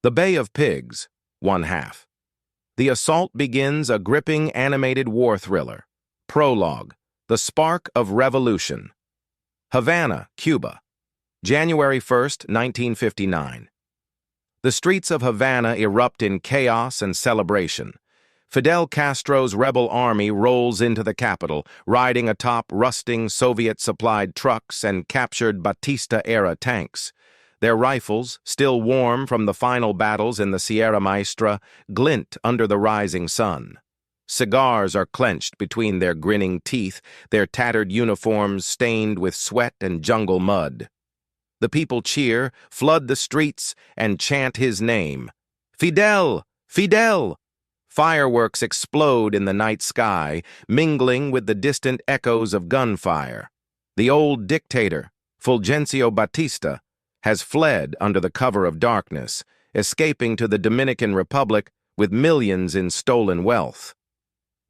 The Bay of Pigs, one half. The assault begins a gripping animated war thriller. Prologue, The Spark of Revolution. Havana, Cuba, January 1st, 1959. The streets of Havana erupt in chaos and celebration. Fidel Castro's rebel army rolls into the capital, riding atop rusting Soviet-supplied trucks and captured Batista-era tanks. Their rifles, still warm from the final battles in the Sierra Maestra, glint under the rising sun. Cigars are clenched between their grinning teeth, their tattered uniforms stained with sweat and jungle mud. The people cheer, flood the streets, and chant his name. Fidel! Fidel! Fireworks explode in the night sky, mingling with the distant echoes of gunfire. The old dictator, Fulgencio Batista, has fled under the cover of darkness, escaping to the Dominican Republic with millions in stolen wealth.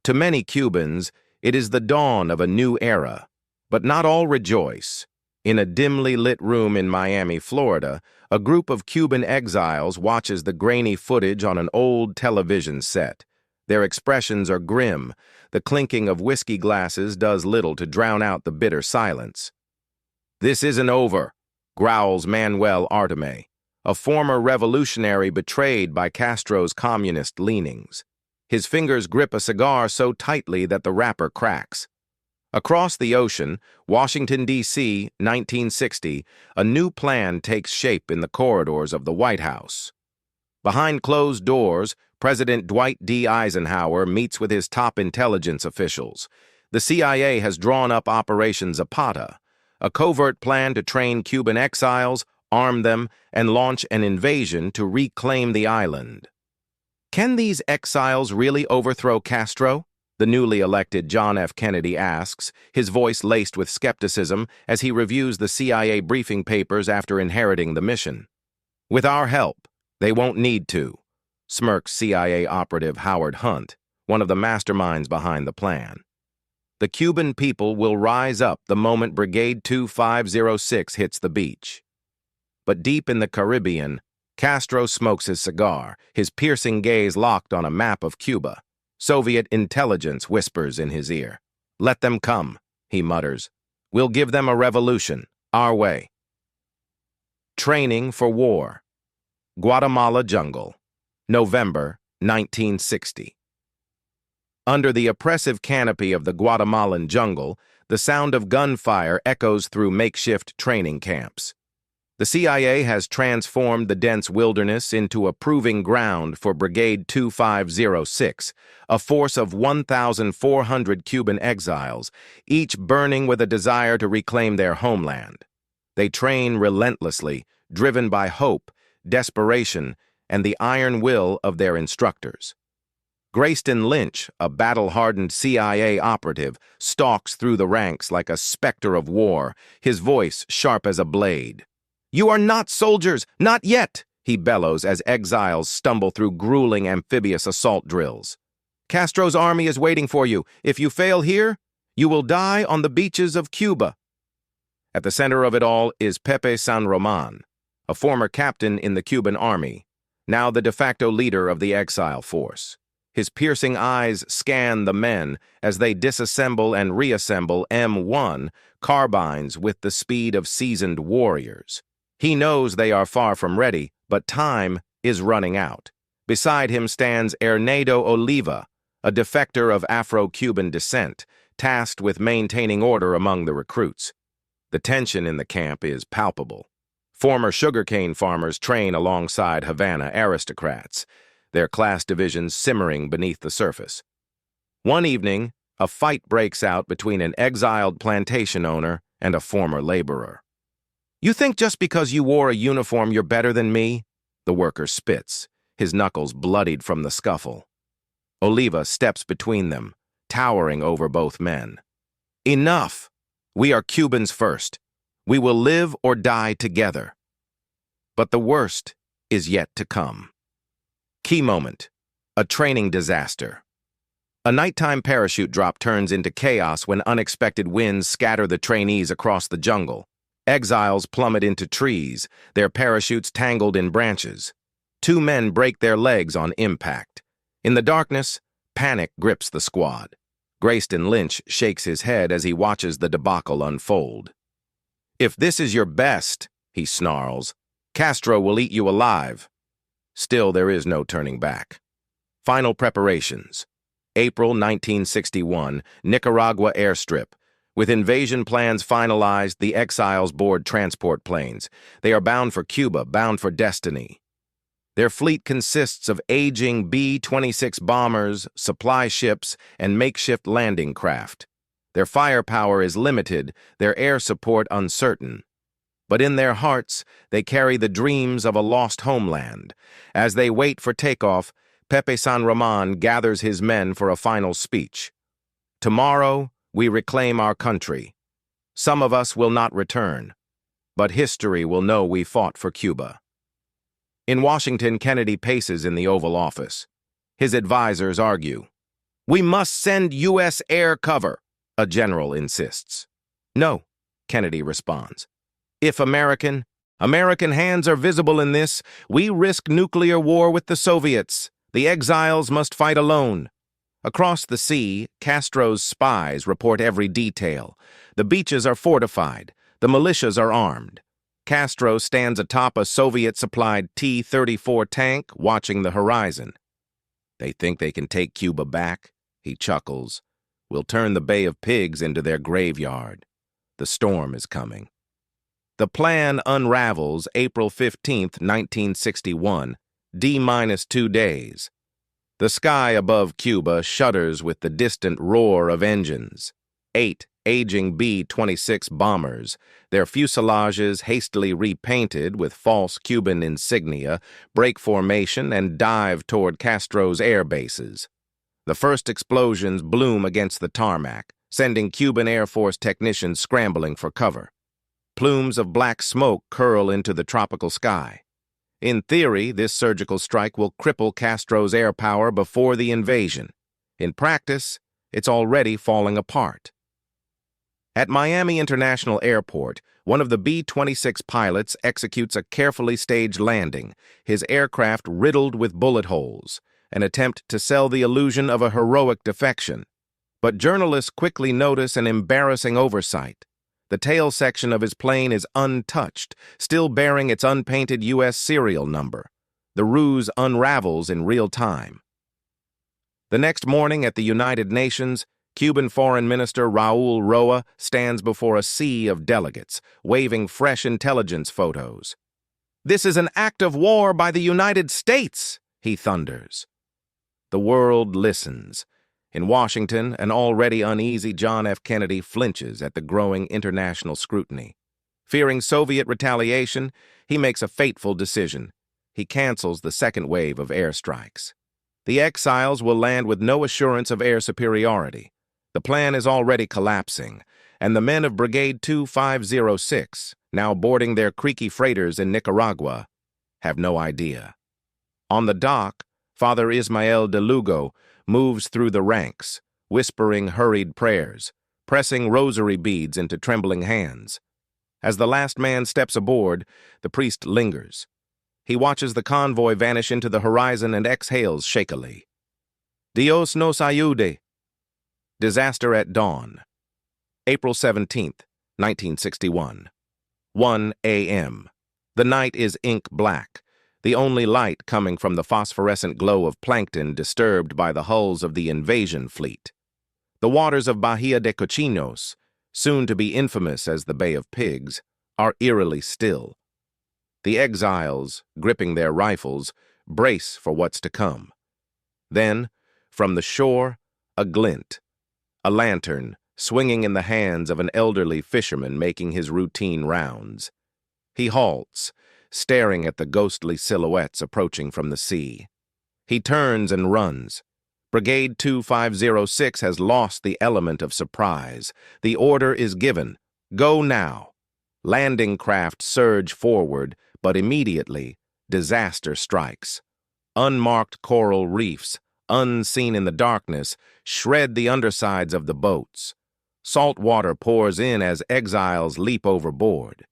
To many Cubans, it is the dawn of a new era, but not all rejoice. In a dimly lit room in Miami, Florida, a group of Cuban exiles watches the grainy footage on an old television set. Their expressions are grim. The clinking of whiskey glasses does little to drown out the bitter silence. "This isn't over," growls Manuel Artime, a former revolutionary betrayed by Castro's communist leanings. His fingers grip a cigar so tightly that the wrapper cracks. Across the ocean, Washington, D.C., 1960, a new plan takes shape in the corridors of the White House. Behind closed doors, President Dwight D. Eisenhower meets with his top intelligence officials. The CIA has drawn up Operation Zapata, a covert plan to train Cuban exiles, arm them, and launch an invasion to reclaim the island. Can these exiles really overthrow Castro? The newly elected John F. Kennedy asks, his voice laced with skepticism as he reviews the CIA briefing papers after inheriting the mission. "With our help, they won't need to," smirks CIA operative Howard Hunt, one of the masterminds behind the plan. The Cuban people will rise up the moment Brigade 2506 hits the beach. But deep in the Caribbean, Castro smokes his cigar, his piercing gaze locked on a map of Cuba. Soviet intelligence whispers in his ear. "Let them come," he mutters. "We'll give them a revolution, our way." Training for war. Guatemala jungle, November 1960. Under the oppressive canopy of the Guatemalan jungle, the sound of gunfire echoes through makeshift training camps. The CIA has transformed the dense wilderness into a proving ground for Brigade 2506, a force of 1,400 Cuban exiles, each burning with a desire to reclaim their homeland. They train relentlessly, driven by hope, desperation, and the iron will of their instructors. Grayston Lynch, a battle-hardened CIA operative, stalks through the ranks like a specter of war, his voice sharp as a blade. "You are not soldiers, not yet!" he bellows as exiles stumble through grueling amphibious assault drills. "Castro's army is waiting for you. If you fail here, you will die on the beaches of Cuba." At the center of it all is Pepe San Roman, a former captain in the Cuban army, now the de facto leader of the exile force. His piercing eyes scan the men as they disassemble and reassemble M1 carbines with the speed of seasoned warriors. He knows they are far from ready, but time is running out. Beside him stands Hernando Oliva, a defector of Afro-Cuban descent, tasked with maintaining order among the recruits. The tension in the camp is palpable. Former sugarcane farmers train alongside Havana aristocrats, their class divisions simmering beneath the surface. One evening, a fight breaks out between an exiled plantation owner and a former laborer. "You think just because you wore a uniform you're better than me?" The worker spits, his knuckles bloodied from the scuffle. Oliva steps between them, towering over both men. "Enough! We are Cubans first. We will live or die together." But the worst is yet to come. Key moment: a training disaster. A nighttime parachute drop turns into chaos when unexpected winds scatter the trainees across the jungle. Exiles plummet into trees, their parachutes tangled in branches. Two men break their legs on impact. In the darkness, panic grips the squad. Grayston Lynch shakes his head as he watches the debacle unfold. "If this is your best," he snarls, "Castro will eat you alive." Still, there is no turning back. Final preparations. April 1961, Nicaragua airstrip. With invasion plans finalized, the exiles board transport planes. They are bound for Cuba, bound for destiny. Their fleet consists of aging B-26 bombers, supply ships, and makeshift landing craft. Their firepower is limited, their air support uncertain. But in their hearts, they carry the dreams of a lost homeland. As they wait for takeoff, Pepe San Roman gathers his men for a final speech. "Tomorrow, we reclaim our country. Some of us will not return, but history will know we fought for Cuba." In Washington, Kennedy paces in the Oval Office. His advisors argue. "We must send U.S. air cover," a general insists. "No," Kennedy responds. "If American hands are visible in this, we risk nuclear war with the Soviets. The exiles must fight alone." Across the sea, Castro's spies report every detail. The beaches are fortified. The militias are armed. Castro stands atop a Soviet-supplied T-34 tank, watching the horizon. "They think they can take Cuba back," he chuckles. "We'll turn the Bay of Pigs into their graveyard. The storm is coming." The plan unravels April 15, 1961, D-2 days. The sky above Cuba shudders with the distant roar of engines. 8 aging B-26 bombers, their fuselages hastily repainted with false Cuban insignia, break formation and dive toward Castro's air bases. The first explosions bloom against the tarmac, sending Cuban Air Force technicians scrambling for cover. Plumes of black smoke curl into the tropical sky. In theory, this surgical strike will cripple Castro's air power before the invasion. In practice, it's already falling apart. At Miami International Airport, one of the B-26 pilots executes a carefully staged landing, his aircraft riddled with bullet holes, an attempt to sell the illusion of a heroic defection. But journalists quickly notice an embarrassing oversight. The tail section of his plane is untouched, still bearing its unpainted U.S. serial number. The ruse unravels in real time. The next morning at the United Nations, Cuban Foreign Minister Raul Roa stands before a sea of delegates, waving fresh intelligence photos. "This is an act of war by the United States," he thunders. The world listens. In Washington, an already uneasy John F. Kennedy flinches at the growing international scrutiny. Fearing Soviet retaliation, he makes a fateful decision. He cancels the second wave of airstrikes. The exiles will land with no assurance of air superiority. The plan is already collapsing, and the men of Brigade 2506, now boarding their creaky freighters in Nicaragua, have no idea. On the dock, Father Ismael de Lugo moves through the ranks, whispering hurried prayers, pressing rosary beads into trembling hands. As the last man steps aboard, the priest lingers. He watches the convoy vanish into the horizon and exhales shakily. "Dios nos ayude." Disaster at dawn. April 17, 1961. 1 a.m. The night is ink black, the only light coming from the phosphorescent glow of plankton disturbed by the hulls of the invasion fleet. The waters of Bahia de Cochinos, soon to be infamous as the Bay of Pigs, are eerily still. The exiles, gripping their rifles, brace for what's to come. Then, from the shore, a glint. A lantern, swinging in the hands of an elderly fisherman making his routine rounds. He halts, staring at the ghostly silhouettes approaching from the sea. He turns and runs. Brigade 2506 has lost the element of surprise. The order is given. Go now. Landing craft surge forward, but immediately, disaster strikes. Unmarked coral reefs, unseen in the darkness, shred the undersides of the boats. Salt water pours in as exiles leap overboard.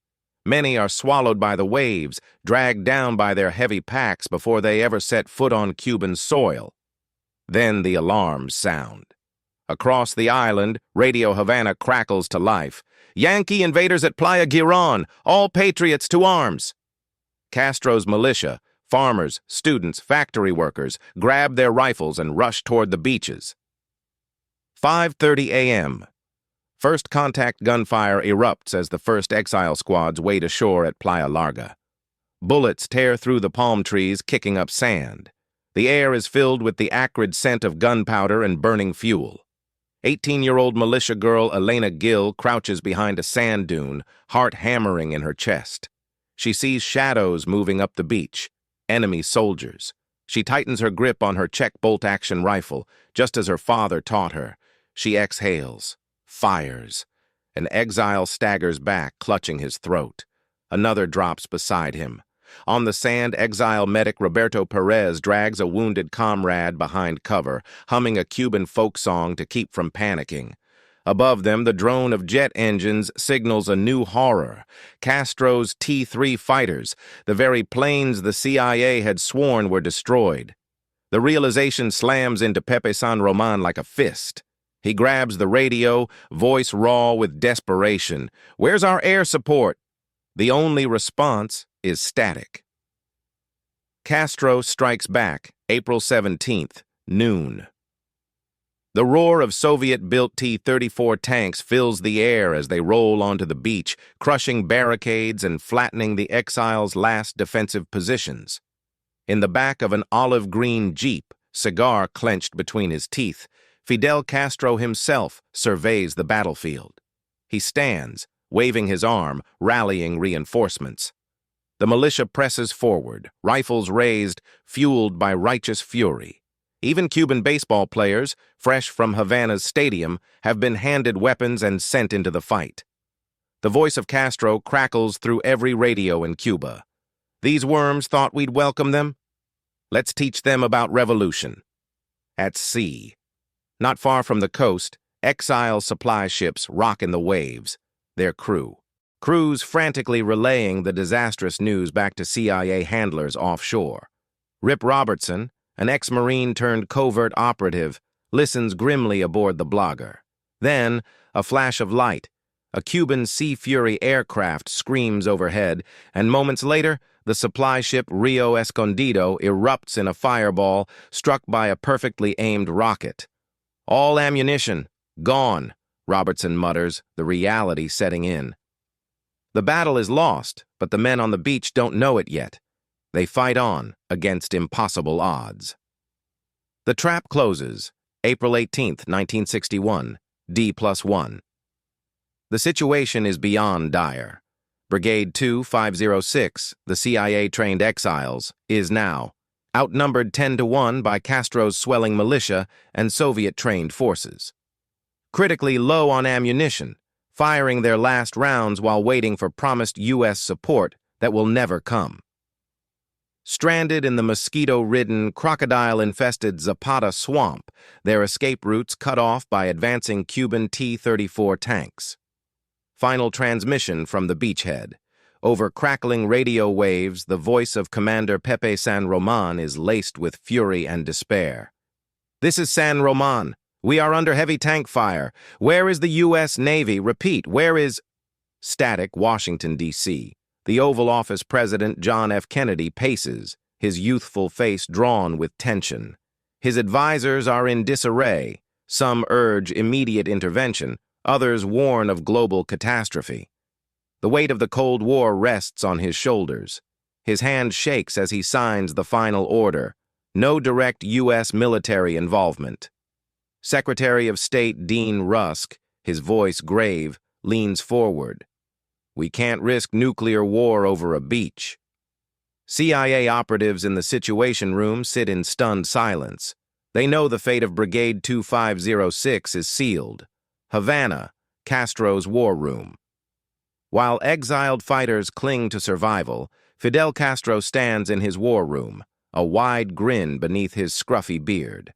Many are swallowed by the waves, dragged down by their heavy packs before they ever set foot on Cuban soil. Then the alarms sound. Across the island, Radio Havana crackles to life. Yankee invaders at Playa Girón, all patriots to arms. Castro's militia, farmers, students, factory workers, grab their rifles and rush toward the beaches. 5:30 a.m. First contact gunfire erupts as the first exile squads wade ashore at Playa Larga. Bullets tear through the palm trees, kicking up sand. The air is filled with the acrid scent of gunpowder and burning fuel. 18-year-old militia girl Elena Gill crouches behind a sand dune, heart hammering in her chest. She sees shadows moving up the beach, enemy soldiers. She tightens her grip on her check bolt-action rifle, just as her father taught her. She exhales, fires. An exile staggers back, clutching his throat. Another drops beside him. On the sand, exile medic Roberto Perez drags a wounded comrade behind cover, humming a Cuban folk song to keep from panicking. Above them, the drone of jet engines signals a new horror. Castro's T-3 fighters, the very planes the CIA had sworn were destroyed. The realization slams into Pepe San Roman like a fist. He grabs the radio, voice raw with desperation. "Where's our air support?" The only response is static. Castro strikes back, April 17th, noon. The roar of Soviet-built T-34 tanks fills the air as they roll onto the beach, crushing barricades and flattening the exiles' last defensive positions. In the back of an olive-green Jeep, cigar clenched between his teeth, Fidel Castro himself surveys the battlefield. He stands, waving his arm, rallying reinforcements. The militia presses forward, rifles raised, fueled by righteous fury. Even Cuban baseball players, fresh from Havana's stadium, have been handed weapons and sent into the fight. The voice of Castro crackles through every radio in Cuba. "These worms thought we'd welcome them? Let's teach them about revolution." At sea, not far from the coast, exile supply ships rock in the waves, their crews frantically relaying the disastrous news back to CIA handlers offshore. Rip Robertson, an ex-Marine turned covert operative, listens grimly aboard the blogger. Then, a flash of light. A Cuban Sea Fury aircraft screams overhead, and moments later, the supply ship Rio Escondido erupts in a fireball struck by a perfectly aimed rocket. "All ammunition, gone," Robertson mutters, the reality setting in. The battle is lost, but the men on the beach don't know it yet. They fight on against impossible odds. The trap closes, April 18th, 1961, D+1. The situation is beyond dire. Brigade 2506, the CIA-trained exiles, is now outnumbered 10-1 by Castro's swelling militia and Soviet-trained forces. Critically low on ammunition, firing their last rounds while waiting for promised U.S. support that will never come. Stranded in the mosquito-ridden, crocodile-infested Zapata swamp, their escape routes cut off by advancing Cuban T-34 tanks. Final transmission from the beachhead. Over crackling radio waves, the voice of Commander Pepe San Roman is laced with fury and despair. "This is San Roman. We are under heavy tank fire. Where is the U.S. Navy? Repeat, where is—" Static, Washington, D.C. The Oval Office President John F. Kennedy paces, his youthful face drawn with tension. His advisors are in disarray. Some urge immediate intervention, others warn of global catastrophe. The weight of the Cold War rests on his shoulders. His hand shakes as he signs the final order. No direct U.S. military involvement. Secretary of State Dean Rusk, his voice grave, leans forward. "We can't risk nuclear war over a beach." CIA operatives in the Situation Room sit in stunned silence. They know the fate of Brigade 2506 is sealed. Havana, Castro's war room. While exiled fighters cling to survival, Fidel Castro stands in his war room, a wide grin beneath his scruffy beard.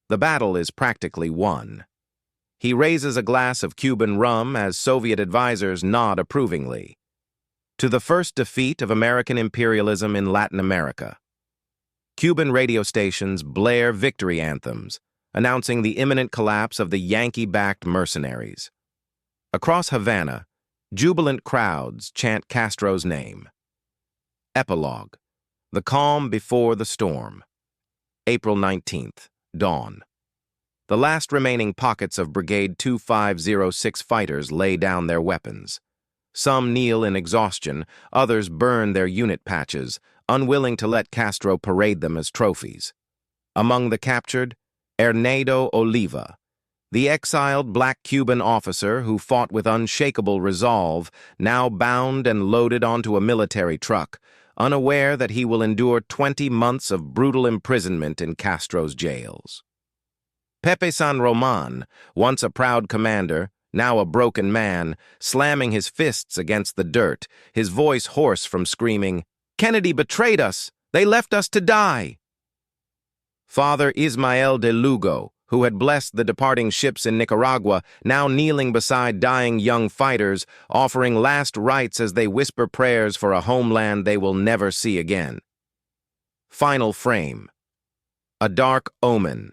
The battle is practically won. He raises a glass of Cuban rum as Soviet advisors nod approvingly. to the first defeat of American imperialism in Latin America. Cuban radio stations blare victory anthems, announcing the imminent collapse of the Yankee-backed mercenaries. Across Havana, jubilant crowds chant Castro's name. Epilogue: The calm before the storm. April 19th, dawn. The last remaining pockets of Brigade 2506 fighters lay down their weapons. Some kneel in exhaustion, others burn their unit patches, unwilling to let Castro parade them as trophies. Among the captured, Hernando Oliva, the exiled black Cuban officer who fought with unshakable resolve, now bound and loaded onto a military truck, unaware that he will endure 20 months of brutal imprisonment in Castro's jails. Pepe San Roman, once a proud commander, now a broken man, slamming his fists against the dirt, his voice hoarse from screaming, "Kennedy betrayed us! They left us to die!" Father Ismael de Lugo, who had blessed the departing ships in Nicaragua, now kneeling beside dying young fighters, offering last rites as they whisper prayers for a homeland they will never see again. Final frame. A dark omen.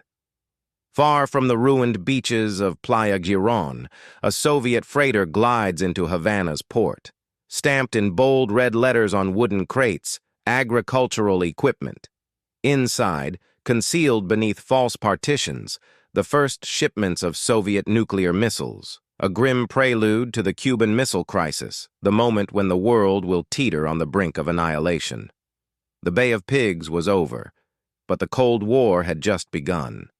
Far from the ruined beaches of Playa Girón, a Soviet freighter glides into Havana's port. Stamped in bold red letters on wooden crates, agricultural equipment. Inside, concealed beneath false partitions, the first shipments of Soviet nuclear missiles, a grim prelude to the Cuban Missile Crisis, the moment when the world will teeter on the brink of annihilation. The Bay of Pigs was over, but the Cold War had just begun.